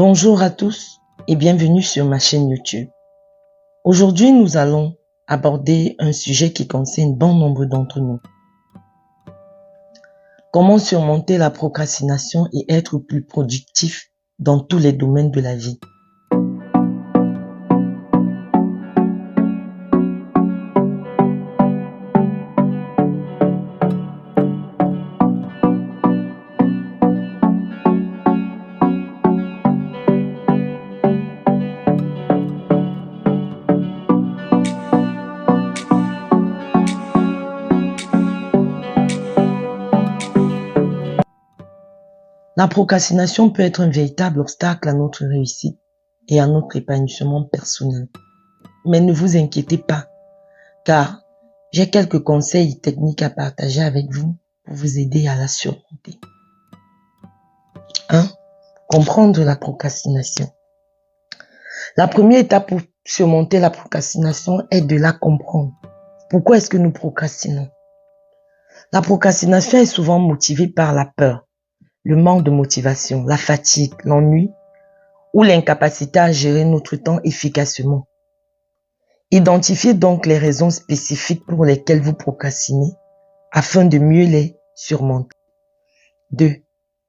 Bonjour à tous et bienvenue sur ma chaîne YouTube. Aujourd'hui, nous allons aborder un sujet qui concerne bon nombre d'entre nous. Comment surmonter la procrastination et être plus productif dans tous les domaines de la vie. La procrastination peut être un véritable obstacle à notre réussite et à notre épanouissement personnel. Mais ne vous inquiétez pas, car j'ai quelques conseils et techniques à partager avec vous pour vous aider à la surmonter. 1. Comprendre la procrastination. La première étape pour surmonter la procrastination est de la comprendre. Pourquoi est-ce que nous procrastinons? La procrastination est souvent motivée par la peur, le manque de motivation, la fatigue, l'ennui ou l'incapacité à gérer notre temps efficacement. Identifiez donc les raisons spécifiques pour lesquelles vous procrastinez afin de mieux les surmonter. 2.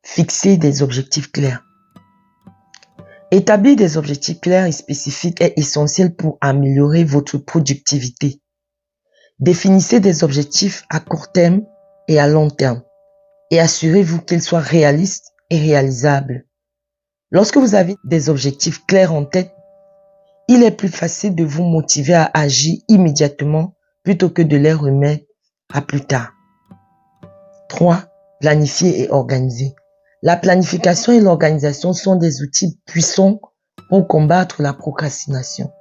Fixer des objectifs clairs. Établir des objectifs clairs et spécifiques est essentiel pour améliorer votre productivité. Définissez des objectifs à court terme et à long terme et assurez-vous qu'ils soient réalistes et réalisables. Lorsque vous avez des objectifs clairs en tête, il est plus facile de vous motiver à agir immédiatement plutôt que de les remettre à plus tard. 3. Planifier et organiser. La planification et l'organisation sont des outils puissants pour combattre la procrastination.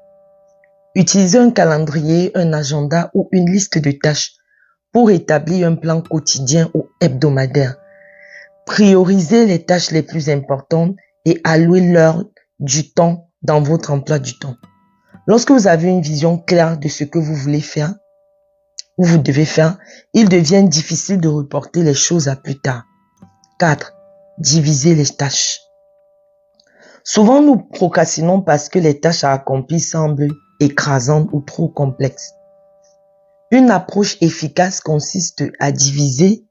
Utilisez un calendrier, un agenda ou une liste de tâches pour établir un plan quotidien ou hebdomadaire. Priorisez les tâches les plus importantes et allouez-leur du temps dans votre emploi du temps. Lorsque vous avez une vision claire de ce que vous voulez faire, ou vous devez faire, il devient difficile de reporter les choses à plus tard. 4. Diviser les tâches. Souvent, nous procrastinons parce que les tâches à accomplir semblent écrasantes ou trop complexes. Une approche efficace consiste à diviser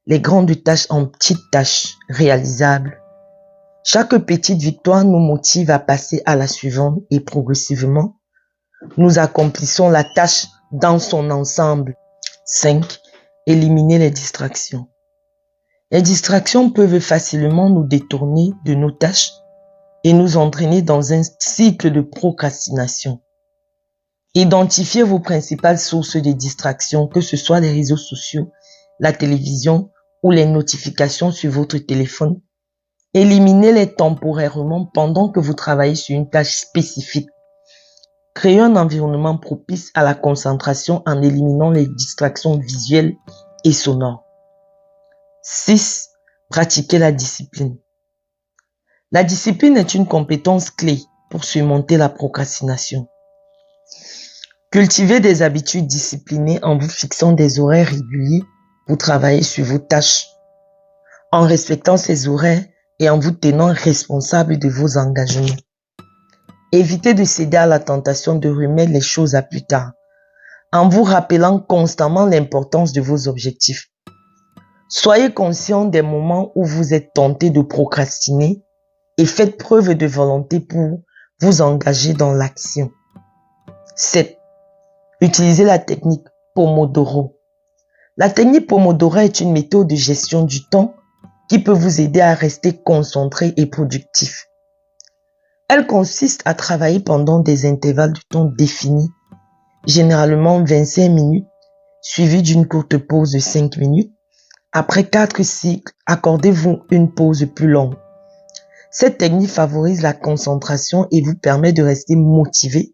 les grandes tâches en petites tâches réalisables. Chaque petite victoire nous motive à passer à la suivante et progressivement, nous accomplissons la tâche dans son ensemble. 5. Éliminer les distractions. Les distractions peuvent facilement nous détourner de nos tâches et nous entraîner dans un cycle de procrastination. Identifiez vos principales sources de distraction, que ce soit les réseaux sociaux, la télévision ou les notifications sur votre téléphone. Éliminez-les temporairement pendant que vous travaillez sur une tâche spécifique. Créez un environnement propice à la concentration en éliminant les distractions visuelles et sonores. 6. Pratiquez la discipline. La discipline est une compétence clé pour surmonter la procrastination. Cultivez des habitudes disciplinées en vous fixant des horaires réguliers pour travailler sur vos tâches. En respectant ces horaires et en vous tenant responsable de vos engagements. Évitez de céder à la tentation de remettre les choses à plus tard, en vous rappelant constamment l'importance de vos objectifs. Soyez conscient des moments où vous êtes tenté de procrastiner et faites preuve de volonté pour vous engager dans l'action. 7. Utilisez la technique Pomodoro. La technique Pomodoro est une méthode de gestion du temps qui peut vous aider à rester concentré et productif. Elle consiste à travailler pendant des intervalles de temps définis, généralement 25 minutes, suivis d'une courte pause de 5 minutes. Après 4 cycles, accordez-vous une pause plus longue. Cette technique favorise la concentration et vous permet de rester motivé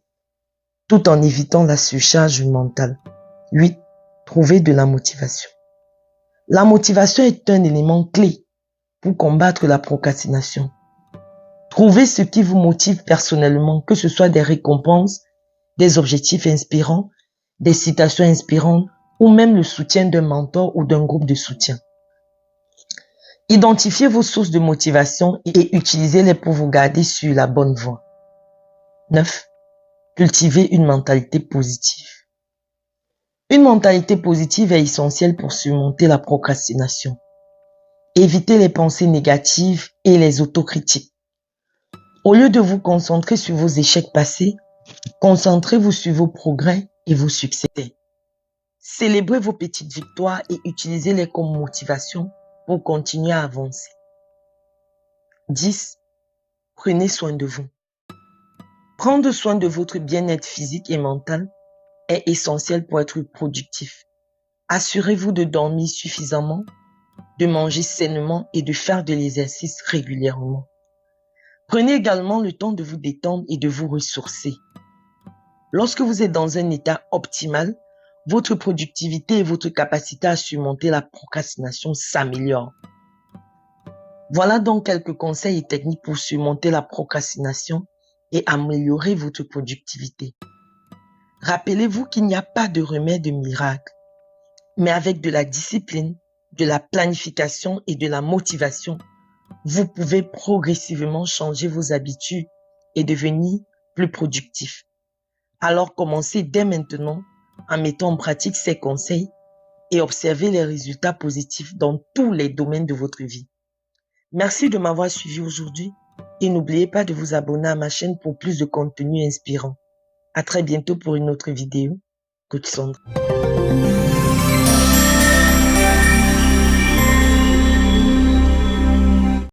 tout en évitant la surcharge mentale. 8. Trouvez de la motivation. La motivation est un élément clé pour combattre la procrastination. Trouvez ce qui vous motive personnellement, que ce soit des récompenses, des objectifs inspirants, des citations inspirantes ou même le soutien d'un mentor ou d'un groupe de soutien. Identifiez vos sources de motivation et utilisez-les pour vous garder sur la bonne voie. 9. Cultivez une mentalité positive. Une mentalité positive est essentielle pour surmonter la procrastination. Évitez les pensées négatives et les autocritiques. Au lieu de vous concentrer sur vos échecs passés, concentrez-vous sur vos progrès et vos succès. Célébrez vos petites victoires et utilisez-les comme motivation pour continuer à avancer. 10. Prenez soin de vous. Prendre soin de votre bien-être physique et mental est essentiel pour être productif. Assurez-vous de dormir suffisamment, de manger sainement et de faire de l'exercice régulièrement. Prenez également le temps de vous détendre et de vous ressourcer. Lorsque vous êtes dans un état optimal, votre productivité et votre capacité à surmonter la procrastination s'améliorent. Voilà donc quelques conseils et techniques pour surmonter la procrastination et améliorer votre productivité. Rappelez-vous qu'il n'y a pas de remède miracle, mais avec de la discipline, de la planification et de la motivation, vous pouvez progressivement changer vos habitudes et devenir plus productif. Alors commencez dès maintenant en mettant en pratique ces conseils et observez les résultats positifs dans tous les domaines de votre vie. Merci de m'avoir suivi aujourd'hui et n'oubliez pas de vous abonner à ma chaîne pour plus de contenu inspirant. À très bientôt pour une autre vidéo. Coach Sandra.